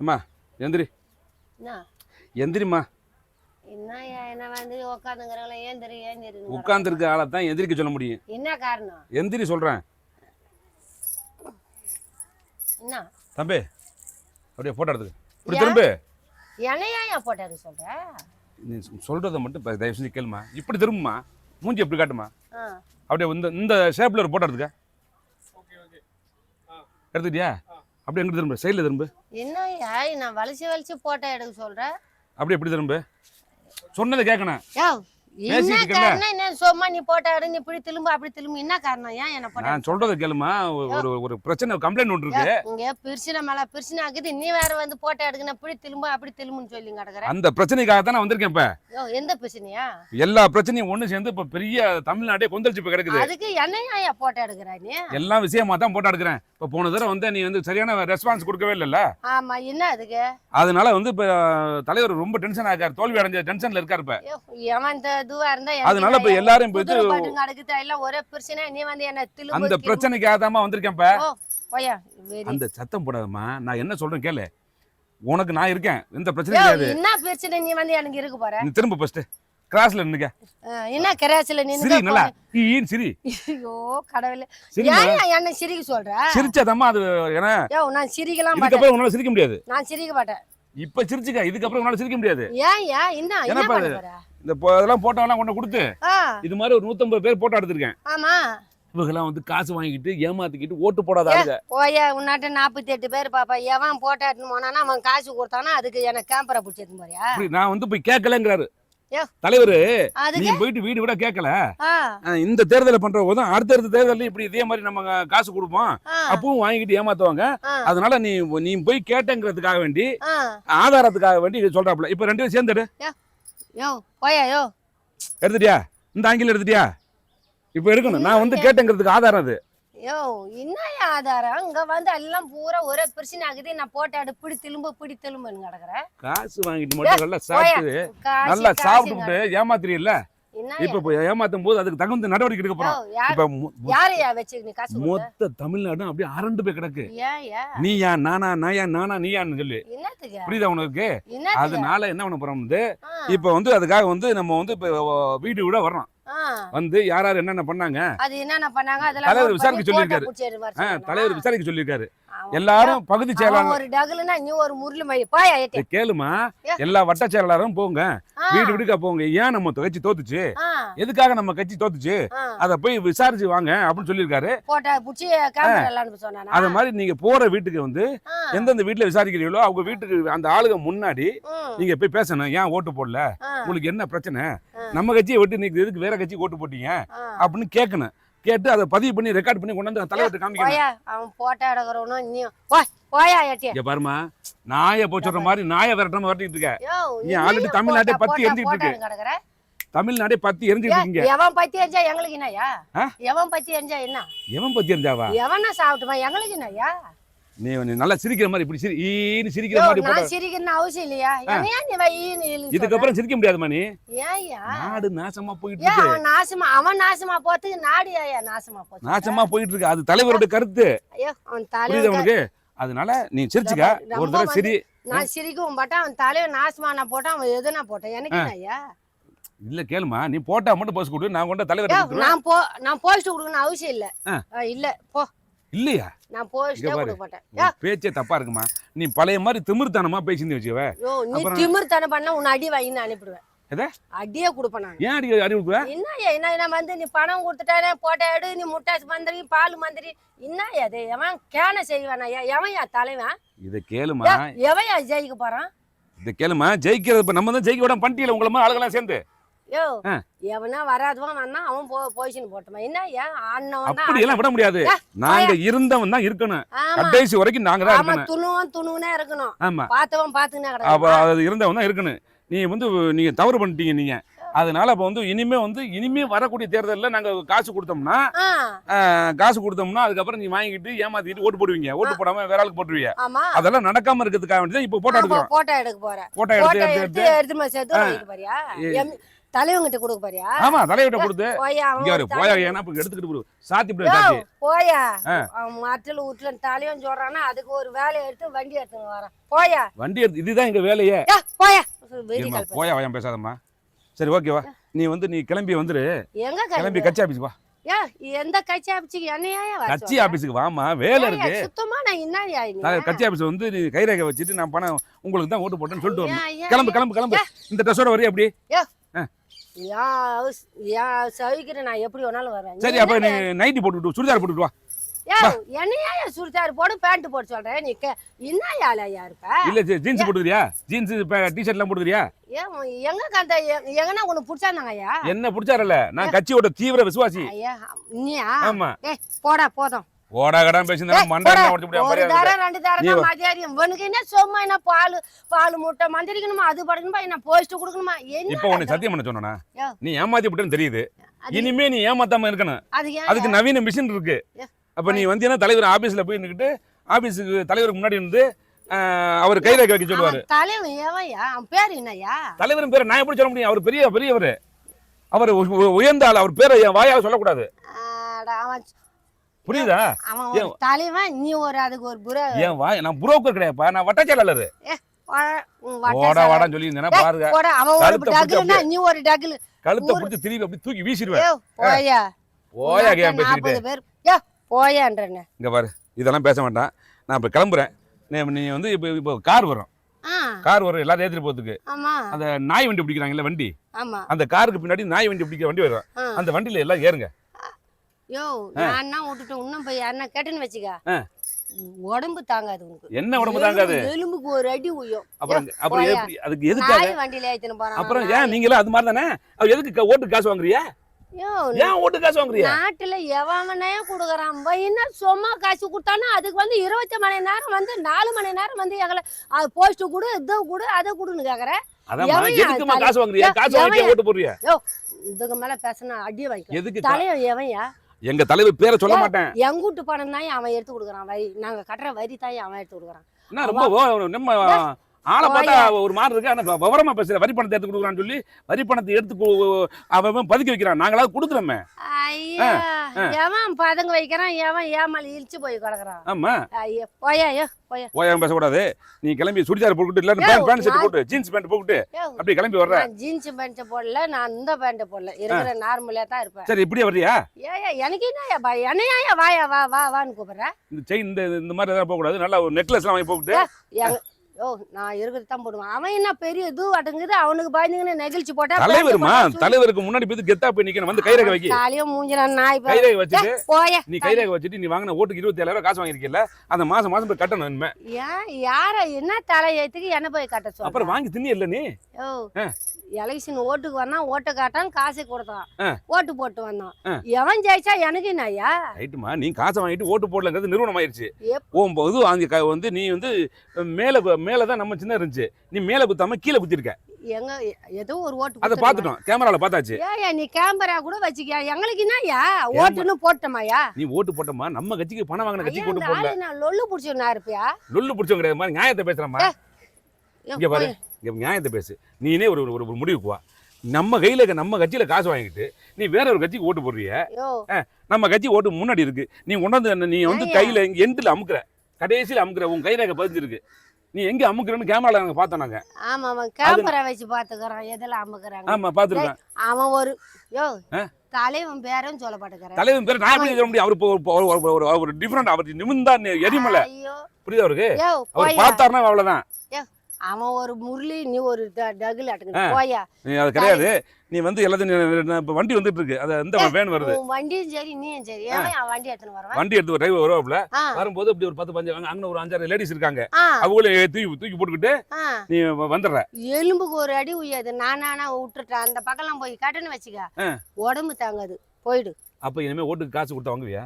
அம்மா எந்திரி. எந்திரிம்மா. என்ன வந்து உட்காந்துங்கிறவங்கள ஏந்திரி ஏந்திரி. உட்காந்துருக்க ஆளை தான் எந்திரிக்க சொல்ல முடியும். என்ன காரணம்? எந்திரி சொல்றேன். என்ன தம்பி அப்படியே போட்டோ எடுத்துக்க. இப்படி திரும்ப. என்னையா போட்டோ எடுக்க சொல்ற? நீ சொல்றதை மட்டும் தயவு செஞ்சு கேளுமா. இப்படி திரும்புமா. மூஞ்சி எப்படி காட்டுமா. அப்படியே இந்த ஷேப்ல ஒரு போட்டோ எடுத்துக்க. எடுத்துக்கிட்டியா? அப்படியே எங்கிட்ட திரும்ப. சைடில் திரும்ப. என்னய்யா நான் வலிச்சு போட்டோ எடுக்க சொல்றேன். அப்படியே எப்படி திரும்ப. சொன்னதை கேட்கணும். என்ன காரணம்? என்ன சும்மா நீ போட்டோ எடு, நீ இப்படி திரும்ப அப்படி திரும்ப, என்ன காரணம்? ஏன் என்ன போட்டோ? நான் சொல்றதை கேளுமா. ஒரு பிரச்சனை, கம்ப்ளைண்ட் ஒன்று இருக்கு. இங்க பிரச்சனை மேல பிரச்சனை ஆகுது. நீ வேற வந்து போட்டோ எடுக்கணும், இப்படி திரும்ப அப்படி திரும்பன்னு சொல்லி கிடக்குற. அந்த பிரச்சனைக்காக தான் நான் வந்திருக்கேன். இப்ப எந்த பிரச்சனையா? எல்லா பிரச்சனையும் ஒண்ணு சேர்ந்து இப்ப பெரிய தமிழ்நாடே கொந்தளிச்சு இப்ப கிடக்குது. அதுக்கு என்னையா போட்டோ எடுக்கிற நீ? எல்லா விஷயமா தான் போட்டோ எடுக்கிறேன். இப்ப போன தடவை வந்து நீ வந்து சரியான ரெஸ்பான்ஸ் கொடுக்கவே இல்லைல்ல. ஆமா, என்ன அதுக்கு? அதனால வந்து இப்ப தலைவர் ரொம்ப டென்ஷன் ஆகாரு. தோல்வி அடைஞ்ச டென்ஷன்ல இருக்காரு. இப்ப ஏமா இந்த இதுவா இருந்தா அதனால இப்ப எல்லாரும் போயிட்டு நடக்குது எல்லாம் ஒரே பிரச்சனை. நீ வந்து என்ன திரும்ப அந்த பிரச்சனைக்காக தான் வந்திருக்கேன். இப்ப அந்த சத்தம் போடாதம்மா. நான் என்ன சொல்றேன் கேளு. உனக்கு நான் இருக்கேன். எந்த பிரச்சனையும் கிடையாது. என்ன பிரச்சனை நீ வந்து எனக்கு இருக்க போற? நீ திரும்ப ஃபர்ஸ்ட் கிராஸ்ல நின்னுக்க. என்ன கிராஸ்ல நின்னுக்க? சரி நல்லா. ஈன் சிரி. ஐயோ கடவுளே. ஏன் என்ன சிரிக்க சொல்ற? சிரிச்சாதம்மா அது என்ன? நான் சிரிக்கலாம் மாட்டேன். இதுக்கு அப்புறம் உன்னால சிரிக்க முடியாது. நான் சிரிக்க மாட்டேன். இப்ப சிரிச்சுக்க. இதுக்கு அப்புறம் உன்னால சிரிக்க முடியாது. என்ன பண்ண போற? இந்த அதெல்லாம் போட்டோ எல்லாம் கொண்டு கொடுத்து இது மாதிரி ஒரு 150 பேர் போட்டோ எடுத்திருக்கேன். ஆமா. இவங்கெல்லாம் வந்து காசு வாங்கிட்டு ஏமாத்திக்கிட்டு ஓட்டு போடாத ஆளுங்க. ஓயா உன்னாட்ட 48 பேர் பாப்பா. எவன் போட்டோ எடுத்து போனானா அவன் காசு கொடுத்தானா அதுக்கு எனக்கு கேம்பரா பிடிச்சி எடுத்து போறியா? நான் வந்து போய் கேட்கலங்கிறாரு தலைவரு. நீ போயிட்டு வீடு விட கேட்கல. இந்த தேர்தலை பண்ற போதும் அடுத்த தேர்தல் இப்படி இதே மாதிரி நம்ம காசு கொடுப்போம் அப்பவும் வாங்கிட்டு ஏமாத்துவாங்க. அதனால நீ போய் கேட்டங்கிறதுக்காக வேண்டி ஆதாரத்துக்காக வேண்டி சொல்றாப்ல. இப்ப 2 பேரும் சேர்ந்துடு. எடுத்துட்டியா? இந்த ஆங்கில எடுத்துட்டியா? இப்ப எடுக்கணும். நான் வந்து கேட்டங்கிறதுக்கு ஆதாரம் அது. என்ன ஆதாரம்? இங்க வந்து எல்லாம் பூரா ஒரே பிரச்சனை ஆகுது. நான் போட்டோ எடு, பிடி திரும்பன்னு கிடக்குறேன். காசு வாங்கிட்டு மட்டும் நல்லா சாப்பிட்டு ஏமாத்துறீல்ல. இப்ப ஏமாத்தும் போது அதுக்கு தகுந்த நடவடிக்கை எடுக்க போறோம். மொத்த தமிழ்நாடு அப்படியே அரண்டு போய் கிடக்கு. நீ யான் நானா நானா நீயான்னு சொல்லி புரியுதா உனக்கு? அதனால என்ன பண்ண போறோம் வந்து இப்ப வந்து அதுக்காக வந்து நம்ம வந்து இப்ப வீடு விட வர்றோம். வந்து யார் யார் என்னென்ன பண்ணாங்க தலைவர் விசாரிக்க சொல்லியிருக்காரு. தலைவர் விசாரிக்க சொல்லியிருக்காரு. எல்லாரும் பகுதி செயலாளர் கேளுமா. எல்லா வட்ட செயலாளரும் போங்க, வீடு வீடுக்கா போங்க. ஏன் நம்ம கட்சி தோத்துச்சு, எதுக்காக நம்ம கட்சி தோத்துச்சு, அத போய் விசாரிச்சு வாங்க அப்படின்னு சொல்லியிருக்காரு. அது மாதிரி நீங்க போற வீட்டுக்கு வந்து எந்தெந்த வீட்டுல விசாரிக்கிறீங்களோ அவங்க வீட்டுக்கு அந்த ஆளுங்க முன்னாடி நீங்க போய் பேசணும். ஏன் ஓட்டு போடல, உங்களுக்கு என்ன பிரச்சனை, நம்ம கட்சியை விட்டு நீங்க எதுக்கு வேற கட்சி ஓட்டு போட்டீங்க அப்படின்னு கேட்கணும். கேட்டு அதை பதிவு பண்ணி ரெக்கார்ட் பண்ணி கொண்டு வந்து தலைவர்கிட்ட காமிக்கணும். அவன் போட்டோ எடுக்கறவனும் நீ போயா ஏட்டியா. இங்க பாருமா, நாயை போச்சுற மாதிரி நாயை விரட்டாம விரட்டிட்டு இருக்க. நீ ஆல்ரெடி தமிழ்நாட்டை பத்தி எரிஞ்சிட்டு இருக்கு. தமிழ்நாடே பத்தி எரிஞ்சிட்டு இருக்கீங்க. எவன் பத்தி எரிஞ்சா எங்களுக்கு என்னயா? எவன் பத்தி எரிஞ்சா என்ன? எவன் பத்தி எரிஞ்சாவா? எவனா சாப்பிட்டுமா எங்களுக்கு என்னயா? நீ நல்லா சிரிக்கிற மாதிரி இப்படி சிரிக்கிற மாதிரி நான் சிரிக்கணும் அவசியம் இல்லையா? இதுக்கு அப்புறம் சிரிக்க முடியாதுமா. நீ ஏயா நாடு நாசமா போயிட்டு இருக்கு. அவன் நாசமா போறதுக்கு நாடு ஏயா நாசமா போயிட்டு இருக்கு. அது தலைவரோட கருத்து. புரியுது உனக்கு? அதனால நீ சிரிச்சுக்க. ஒரு தடவை சிரி. நான் சிரிக்கவும் மாட்டேன். அவன் தலைவர் நாசமான போட்டான், அவன் எதுனா போட்டான், எனக்கு என்னய்யா? இல்ல கேளுமா, நீ போட்டா மட்டும் போஸ்ட் கொடு. நான் கொண்ட தலைவர் நான் போஸ்ட் கொடுக்கணும் அவசியம் இல்ல. இல்ல போ. இல்லையா? நான் போஸ்டே கொடுக்க மாட்டேன். பேச்சே தப்பா இருக்குமா. நீ பழைய மாதிரி திமிர்த்தனமா பேசிட்டு வச்சுக்கவே. நீ திமிர்த்தனம் பண்ணா உன்னை அடி வாங்கி அனுப்பிடுவேன். அடியே கொடுப்பேன் நான். ஏன் அடி கொடுப்பேன்? என்ன வந்து நீ பணம் கொடுத்துட்டானே போட்டோ எடு, நீ முட்டாசு மந்திரி பால் மந்திரி என்னய்யா அது? எவன் கேன செய்வானா? எவன்யா தலைவன்? இதை கேளுமா. எவையா ஜெயிக்க போறான்? இதை கேளுமா. ஜெயிக்கிறது நம்ம தான் ஜெயிக்க விட பண்ணிட்டீல உங்களை மாதிரி ஆளுங்கெல்லாம் சேர்ந்து. எவனா வராதவன் வந்தா அவன் பொசிஷன் போட்டுமா. என்னய்யா அண்ணன் அப்படி எல்லாம் விட முடியாது. நாங்க இருந்தவன் தான் இருக்கணும். கடைசி வரைக்கும் நாங்க தான் இருக்கணும். துணுவனே இருக்கணும். ஆமா, பார்த்தவன் பாத்துக்கினே கிடக்கு. இருந்தவன் தான் இருக்கணும். நீ வந்து நீங்க தவறு பண்ணிட்டீங்க நீங்க. அதனால அப்ப வந்து இனிமே வரக்கூடிய தேர்தலில் நாங்க காசு கொடுத்தோம்னா அதுக்கப்புறம் நீ வாங்கிட்டு ஏமாத்திட்டு ஓட்டு போடுவீங்க. ஓட்டு போடாம வேற ஆளுக்கு போட்டுருவீங்க. அதெல்லாம் நடக்காம இருக்கிறதுக்காக வேண்டி இப்ப போட்டோ எடுக்கிறோம். போட்டோ எடுக்க போறேன். போட்டோ எடுத்து தலைவங்கிட்ட கொடுக்க போறியா? ஆமா தலைவர்கிட்ட கொடுத்து போயா இங்க வரு போயா ஏன்னா இப்ப எடுத்துக்கிட்டு போடு சாத்தி இப்படி சாத்தி போயா மற்றல வீட்டுல தலைவன் சொல்றானா அதுக்கு ஒரு வேலையை எடுத்து வண்டி எடுத்துன்னு வரேன் போயா. வண்டி எடுத்து இதுதான் எங்க வேலையே. போயா போயா வாயம் பேசாதம்மா. சரி ஓகேவா நீ வந்து நீ கிளம்பி வந்துரு. எங்க கிளம்பி கட்சி ஆபீஸ்க்கு வா. எந்த கட்சி ஆபீஸ்க்கு என்னையா கட்சி ஆபீஸ்க்கு வாமா வேலை இருக்கு. சுத்தமா நான் என்ன கட்சி ஆபீஸ் வந்து நீ கைரேகை வச்சுட்டு நான் பணம் உங்களுக்கு தான் ஓட்டு போட்டேன்னு சொல்லிட்டு வரணும். கிளம்பு கிளம்பு கிளம்பு. இந்த ட்ரெஸ்ஸோட வரையா அப்படி? சவிக்கிறேன் நான் எப்படி வேணாலும் வரேன். சரி அப்ப நீ நைட்டி போட்டுட்டு சுடிதார் போட்டுட்டு வா. என்னையா சுடிதார் போடு பேண்ட் போட்டு சொல்றேன் நீ என்ன ஆளையா இருப்ப? இல்ல ஜீன்ஸ் போட்டுக்கிறியா? ஜீன்ஸ் டி-ஷர்ட் எல்லாம் போட்டுக்கிறியா? எங்க கந்த எங்கனா உனக்கு பிடிச்சாங்கய்யா? என்ன பிடிச்சாரல நான் கட்சியோட தீவிர விசுவாசி. ஐயா நீயா? ஆமா. போடா போதும். ஓடா கடா பேசினா மண்டை உடைச்சு முடியாம ஒரு தரம் ரெண்டு தரம் மதியாரியம் உனக்கு என்ன சும்மா என்ன பால் முட்டை மந்திரிக்கணுமா அது படுக்கணுமா என்ன போஸ்ட் கொடுக்கணுமா? என்ன இப்ப உன்னை சத்தியம் பண்ண சொன்னா நீ ஏமாத்தி விட்டேன்னு தெரியுது. இனிமே நீ ஏமாத்தாம இருக்கணும். அதுக்கு நவீன மிஷின் இருக்கு. அப்ப நீ வந்தீங்கன்னா தலைவர் ஆபீஸ்ல போய் நின்னுட்டு ஆபீஸுக்கு தலைவருக்கு முன்னாடி இருந்து அவர் கைரேகை வைக்க சொல்லுவாரு. தலைவன் ஏவையா? அவன் பேர் என்னய்யா? தலைவரின் பேரை நான் எப்படி சொல்ல முடியும்? அவர் பெரியவர். அவர் உயர்ந்த ஆள். அவர் பேரை என் வாயால சொல்லக்கூடாது. புரியுதா? அவன் தலைவன் நீ ஒரு அதுக்கு ஒரு புரோ. ஏன் வாய் நான் புரோக்கர் கிடையாதுப்பா. நான் வட்டச்செயலாளர். ஓடா வாடான்னு சொல்லி இருந்தேனா பாருங்க. அவன் ஒரு டகுல்னா நீ ஒரு டகுல். கழுத்தை பிடிச்சு திருப்பி அப்படி தூக்கி வீசிடுவேன். போயா போயா கேம் பேசிக்கிட்டு போயான்றேன். இங்க பாரு இதெல்லாம் பேச வேண்டாம். நான் இப்ப கிளம்புறேன். நீ வந்து இப்போ கார் வரும். கார் வரும் எல்லாரும் ஏத்திட்டு போறதுக்கு. அந்த நாய் வண்டி பிடிக்கிறாங்கல்ல வண்டி. அந்த காருக்கு பின்னாடி நாய் வண்டி பிடிக்கிற வண்டி வரும். அந்த வண்டியில எல்லாம் ஏறுங்க. யோ நான் விட்டுட்டு இன்னும் போய் யாருன்னா கேட்டுன்னு வச்சுக்க உடம்பு தாங்காது உனக்கு. என்ன உடம்பு தாங்காது? எலும்புக்கு ஒரு அடி உய்யும். அப்புறம் எப்படி அதுக்கு எதுக்காக வண்டியில ஏத்தின்னு போறான்? அப்புறம் ஏன் நீங்க அது மாதிரி தானே? அவ எதுக்கு ஓட்டு காசு வாங்குறியா? ஏன் ஓட்டு காசு வாங்குறியா? நாட்டுல எவனே குடுக்குறான் என்ன சும்மா காசு கொடுத்தானா அதுக்கு வந்து 20 மணி நேரம் வந்து 4 மணி நேரம் வந்து எங்களை அது போஸ்ட் கொடு இதை கொடு அதை கொடுன்னு கேக்குற. எதுக்குமா காசு வாங்குறியா? காசு வாங்கி ஓட்டு போடுறியா? இதுக்கு மேல பேசினா அடி வாங்கி. எதுக்கு தலைவன் எவன்யா? எங்க தலைவர் பேரை சொல்ல மாட்டேன். எங்கூட்டு பணம் தான் அவன் எடுத்து கொடுக்குறான். வரி நாங்க கட்டுற வரி தான் அவன் எடுத்து கொடுக்குறான். என்ன ரொம்ப நம்ம ஆளை பார்த்தா ஒரு மாதிரி இருக்கு. ஆனா விவரமா பேசுற வரி பணத்தை எடுத்து கொடுக்குறான்னு சொல்லி வரி பணத்தை எடுத்து அவன் பதுக்கி வைக்கிறான். நாங்களாவது கொடுக்குறோமே. ஐயா எவன் பதுங்க வைக்கிறான்? எவன் ஏமாளி இழிச்சு போய் கிடக்குறான். ஆமா ஐயா போயா போயா போயா பேசக்கூடாது. நீ கிளம்பி சுடிதார் போட்டுட்டு இல்ல பேண்ட் ஷர்ட் போட்டு ஜீன்ஸ் பேண்ட் போட்டு அப்படி கிளம்பி வர்ற. ஜீன்ஸ் பேண்ட் போடல நான் இந்த பேண்ட் போடல இருக்கிற நார்மலா தான் இருப்பேன். சரி இப்படியே வர்றியா? ஏயா எனக்கு என்னையா வாயா வா வா வான்னு கூப்பிடுற. இந்த செயின் இந்த மாதிரி எதாவது போக கூடாது. நல்லா ஒரு நெக்லஸ் எல்லாம் வாங்கி போட்டு நான் இருக்கிறது தான் போடுவேன். அவன் என்ன பெரிய இது அடங்குது அவனுக்கு பயந்துங்கன்னு நெகிழ்ச்சி போட்டா தலைவருமா தலைவருக்கு முன்னாடி போய் கெத்தா போய் நிக்கணும். வந்து கைரேகை வைக்க காலியும் மூஞ்சிரான் நாய் கைரேகை வச்சுட்டு போய நீ கைரேகை வச்சுட்டு நீ வாங்கின ஓட்டுக்கு 27,000 காசு வாங்கிருக்கீல்ல அந்த மாசம் போய் கட்டணும். இனிமே யார என்ன தலை ஏத்துக்கு என்ன போய் கட்ட சொல்ற? அப்புறம் வாங்கி தின்னி இல்ல நீ எலெக்ஷன் ஓட்டுக்கு வந்தான் ஓட்டை காட்டான் காசை கொடுத்தான் ஓட்டு போட்டு வந்தான். எவன் ஜெயிச்சா எனக்கு என்னய்யா? ரைட்டுமா நீ காசை வாங்கிட்டு ஓட்டு போடலங்கிறது நிறுவனம் ஆயிடுச்சு. போகும்போது அங்க வந்து நீ வந்து மேலதான் நம்ம சின்ன இருந்துச்சு. நீ மேல குத்தாம கீழே குத்திருக்க. எங்க ஏதோ ஒரு ஓட்டு அத பாத்துட்டோம். கேமரால பார்த்தாச்சு. ஏயா நீ கேமரா கூட வச்சிக்கியா? எங்களுக்கு என்னய்யா ஓட்டுன்னு போட்டமாயா? நீ ஓட்டு போட்டமா நம்ம கட்சிக்கு பணம் வாங்கின கட்சிக்கு ஓட்டு போடல. நான் லொல்லு புடிச்சவனா இருப்பியா? லொல்லு புடிச்சவங்க கிடையாது. மாதிரி நியாயத்தை பேசுறமா. இங்க பாரு இங்க நியாயத்தை பேசு. நீனே ஒரு முடிவுக்கு வா. நம்ம கையில நம்ம கட்சியில காசு வாங்கிட்டு நீ வேற ஒரு கட்சிக்கு ஓட்டு போடுறிய. நம்ம கட்சி ஓட்டு முன்னாடி இருக்கு. நீ கொண்டாந்து நீ வந்து கையில இங்க எண்டுல அமுக்குற கடைசியில அமுக்குற. உன் கைரேகை பதிஞ்சிருக்கு. நீ எங்க அமுக்குறன்னு கேமரால நாங்க பார்த்தோம். நாங்க ஆமா அவன் கேமரா வச்சு பாத்துக்கறான். எதெல்லாம் அமுக்குறாங்க. ஆமா பாத்துறேன். அவன் ஒரு தலைவன் பேரும் சொல்ல மாட்டேங்கறான். தலைவன் பேர் நான் எப்படி சொல்ல முடியும்? அவரு ஒரு டிஃபரண்ட். அவர் நிமிந்தா எரிமலை. புரியுதா அவருக்கு? அவர் பார்த்தாருன்னா அவ்வளவுதான். அவன் ஒரு முரளி நீ ஒரு டகுல் அடங்க போயா. நீ அது கிடையாது. நீ வந்து எல்லாத்தையும் இப்ப வண்டி வந்துட்டு இருக்கு. அது எந்த வேன் வருது? வண்டியும் சரி நீயும் சரி. வண்டி எடுத்துன்னு வரவன் வண்டி எடுத்து டிரைவர் வருவாப்ல. வரும்போது அப்படி ஒரு 10-15 அங்க ஒரு 5-6 லேடிஸ் இருக்காங்க. அவங்களே தூக்கி போட்டுக்கிட்டு நீ வந்துடுற. எலும்புக்கு ஒரு அடி உய்யாது. நானா விட்டுட்டேன். அந்த பக்கம்லாம் போய் கட்டன்னு வச்சுக்க உடம்பு தாங்காது போயிடு. அப்ப இனிமே ஓட்டுக்கு காசு கொடுத்து வாங்குவியா?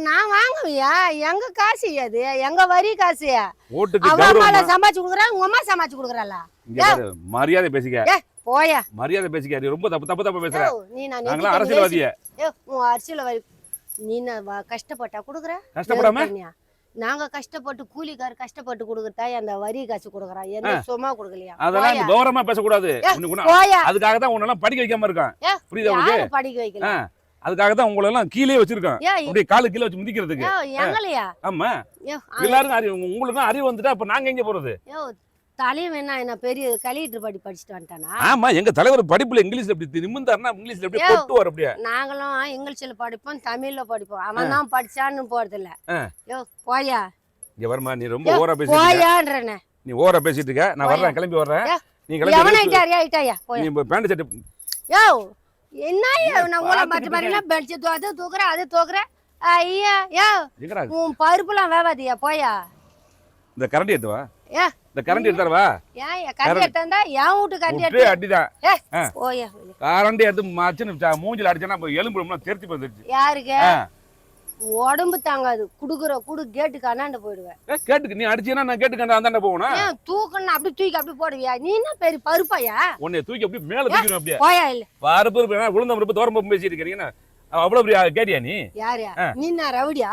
நான் வாங்குவியா? எங்க காசு அது? எங்க வரி காசு? ஓட்டுக்கு அம்மா சம்பாதிச்சு கொடுக்குறா உங்க அம்மா சம்பாதிச்சு கொடுக்குறாளா? மரியாதை பேசிக்க. போயா மரியாதை பேசிக்க. ரொம்ப தப்பு பேசுற. நீ நான் அரசியல்வாதிய. அரசியல்வாதி நீ கஷ்டப்பட்டா கொடுக்குற. கஷ்டப்படாம நாங்க கஷ்டப்பட்டு கூலிக்கார் கஷ்டப்பட்டு கொடுக்கறதா அந்த வரி காசு கொடுக்குறான் எந்த சும்மா கொடுக்கலையா அதெல்லாம் நீ கௌரவமா பேசக்கூடாது போயா அதுக்காக தான் உன்னெல்லாம் படிக்க வைக்காம இருக்கான் புரியுதா உங்களுக்கு யாரு படிக்க வைக்கல அதுக்காக தான் உங்களை எல்லாம் கீழே வச்சிருக்கான் அப்படியே காலு கீழே வச்சு மிதிக்கிறதுக்கு எங்களையா ஆமா எல்லாருக்கும் அறிவு உங்களுக்கு தான் அறிவு வந்துட்டா அப்ப நாங்க எங்க போறது தலைவன் என்ன பெரிய கலெக்டர் படிச்சுட்டு வந்துட்டானா ஆமா எங்க தலைவர் படிப்புல இங்கிலீஷ்ல எப்படி நிமிந்தாருன்னா இங்கிலீஷ்ல அப்படியே கொட்டுவார் அப்படியே நாங்களும் இங்கிலீஷ்ல படிப்போம் தமிழ்ல படிப்போம் அவன் தான் படிச்சான்னு போறது இல்ல யோ போயா இங்க வரமா நீ ரொம்ப ஓவரா பேசிட்டு போயான்றனே நீ ஓவரா பேசிட்டு இருக்க நான் வர்றேன் கிளம்பி வர்றேன் நீ கிளம்பி எவன ஐட்டாயா போயா நீ பேண்ட் ஷர்ட் யோ என்னய்யா நான் உங்கள மாத்தி மாரினா பெஞ்ச் அது தூக்குற அது தூக்குற ஐயா யோ உன் பருப்புலாம் வேவாதியா போயா இந்த கரண்டி எடுத்து வா ஏ இந்த கரண்டி எடுத்து வா ஏன் கரண்டி எடுத்தா என் வீட்டு கரண்டி எடுத்து அடிதான் போயா கரண்டி எடுத்து மாச்சுன்னு மூஞ்சில அடிச்சனா எலும்பு தெரிச்சு போயிடுச்சு யாருக்கு உடம்பு தாங்காது குடு கேட்டுக்கு அண்ணாண்ட போயிடுவேன் கேட்டுக்கு நீ அடிச்சீனா நான் கேட்டுக்கு அந்தாண்ட போகணும் ஏன் தூக்கணும் அப்படி தூக்கி அப்படி போடுவியா நீ என்ன பெரிய பருப்பாயா உன்னை தூக்கி அப்படி மேல தூக்கிடும் அப்படியே போயா இல்ல பருப்பு உளுந்த பருப்பு தோரம் பருப்பு பேசிட்டு இருக்கீங்க அவ்வளவு பெரிய கேட்டியா நீ யாரியா நீ நான் ரவுடியா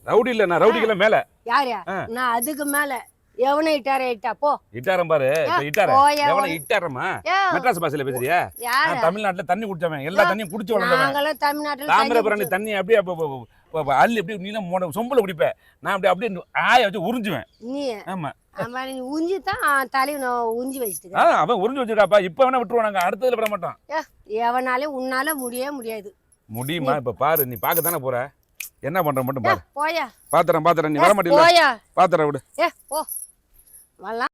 ரவுடி இல்ல நான் ரவுடிக்கெல்லாம் மேல யாரியா நான் அதுக்கு மேல எவனை இட்டா போ இட்டாரம் பாரு இட்டார எவனை இட்டாரமா மெட்ராஸ் பாஷையில பேசுறியா நான் தமிழ்நாட்டுல தண்ணி குடிச்சவன் எல்லா தண்ணியும் குடிச்சு வளர்ந்தவன் நாங்கெல்லாம் தமிழ்நாட்டுல தாமிரபரணி தண்ணி அப்படியே அள்ளி அப்படியே நீலாம் சொம்புல குடிப்பேன் நான் அப்படியே ஆய வச்சு உறிஞ்சுவேன் நீ ஆமா நீ உஞ்சி தான் தலைவன் உஞ்சி வச்சுட்டு அவன் உறிஞ்சு வச்சிருக்காப்பா இப்ப வேணா விட்டுருவோம் நாங்க அடுத்ததுல விட மாட்டோம் எவனாலே உன்னால முடியாது முடியுமா இப்ப பாரு நீ பாக்கத்தானே போற என்ன பண்ற மட்டும் பாரு போயா பாத்துறேன் நீ வர மாட்டீங்க போயா பாத்துறேன் விடு போ வரலாம்